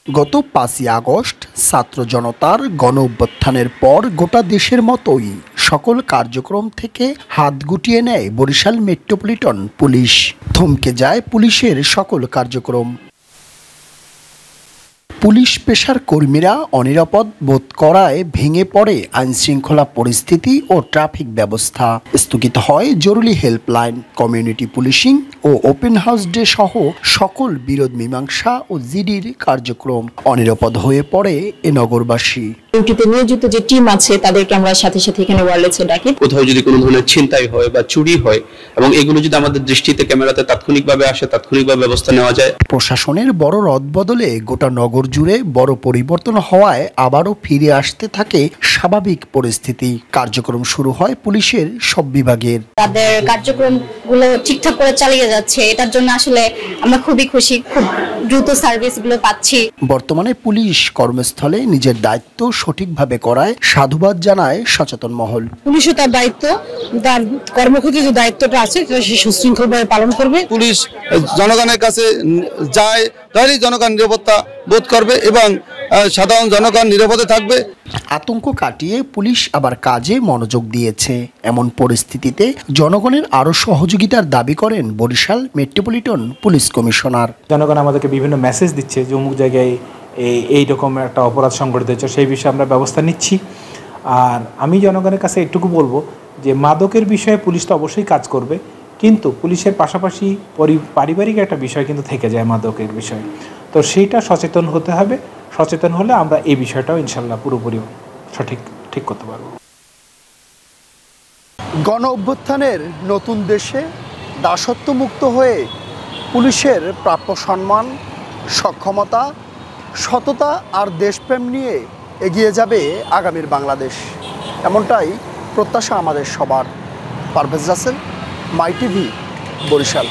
গত ৫ই আগস্ট ছাত্র জনতার গণ অভ্যুত্থানের পর গোটা দেশের মতোই সকল কার্যক্রম থেকে হাত গুটিয়ে নেয় বরিশাল মেট্রোপলিটন পুলিশ। থমকে যায় পুলিশের সকল কার্যক্রম। পুলিশ পেশার কর্মীরা অনিরাপদ বোধ করায় ভেঙে পড়ে আইনশৃঙ্খলা পরিস্থিতি ও ট্রাফিক ব্যবস্থা। স্থগিত হয় জরুরি হেল্পলাইন, কমিউনিটি পুলিশিং ও ওপেন হাউস ডে সহ সকল বিরোধ মীমাংসা ও জিডির কার্যক্রম। অনিরাপদ হয়ে পড়ে এ নগরবাসী। ডিউটিতে নিয়োজিত যে টিম আছে তাদেরকে আমরা সাথে সাথে এখানে ওয়্যারলেসে ডাকি। কোথাও যদি কোনো ধরনের ছিনতাই হয় বা চুরি হয় এবং এগুলো যদি আমাদের দৃষ্টিতে ক্যামেরাতে তাৎক্ষণিকভাবে আসে, তাৎক্ষণিকভাবে ব্যবস্থা নেওয়া যায়। প্রশাসনের বড় রদবদলে গোটা নগর জুড়ে বড় পরিবর্তন হওয়ায় আবারও ফিরে আসতে থাকে স্বাভাবিক পরিস্থিতি। কার্যক্রম শুরু হয় পুলিশের সব বিভাগের। তাদের কার্যক্রমগুলো ঠিকঠাক করে চালিয়ে যাচ্ছে, এটার জন্য আসলে আমরা খুবই খুশি, খুব দ্রুত সার্ভিসগুলো পাচ্ছি। বর্তমানে পুলিশ কর্মস্থলে নিজের দায়িত্ব সঠিকভাবে করায় সাধুবাদ জানায় সচেতন মহল। পুলিশও তার দায়িত্ব, তার কর্মক্ষেত্রে যে দায়িত্বটা আছে সে সুশৃঙ্খলভাবে পালন করবে। পুলিশ জনগণের কাছে যায়, তাহলেই জনগণ নিরাপত্তা বোধ করবে এবং সাধারণ জনগণ নিরাপদে থাকবে। আতঙ্ক কাটিয়ে পুলিশ আবার কাজে মনোযোগ দিয়েছে। এমন পরিস্থিতিতে জনগণের আরও সহযোগিতার দাবি করেন বরিশাল মেট্রোপলিটন পুলিশ কমিশনার। জনগণ আমাদেরকে বিভিন্ন মেসেজ দিচ্ছে যে অমুক জায়গায় এইরকম একটা অপরাধ সংঘটিত হচ্ছে, সেই বিষয়ে আমরা ব্যবস্থা নিচ্ছি। আর আমি জনগণের কাছে এটুকু বলবো যে মাদকের বিষয়ে পুলিশ তো অবশ্যই কাজ করবে, কিন্তু পুলিশের পাশাপাশি পারিবারিক একটা বিষয় কিন্তু থেকে যায় মাদকের বিষয়। তো সেইটা সচেতন হতে হবে। সচেতন হলে আমরা এই বিষয়টাও ইনশাল্লাহ পুরোপুরি ঠিক করতে পারবো। গণ অভ্যুত্থানের নতুন দেশে দাসত্বমুক্ত হয়ে পুলিশের প্রাপ্য সম্মান, সক্ষমতা, সততা আর দেশপ্রেম নিয়ে এগিয়ে যাবে আগামীর বাংলাদেশ। এমনটাই প্রত্যাশা আমাদের সবার। পারভেজ রাসেল, মাই টিভি, বরিশাল।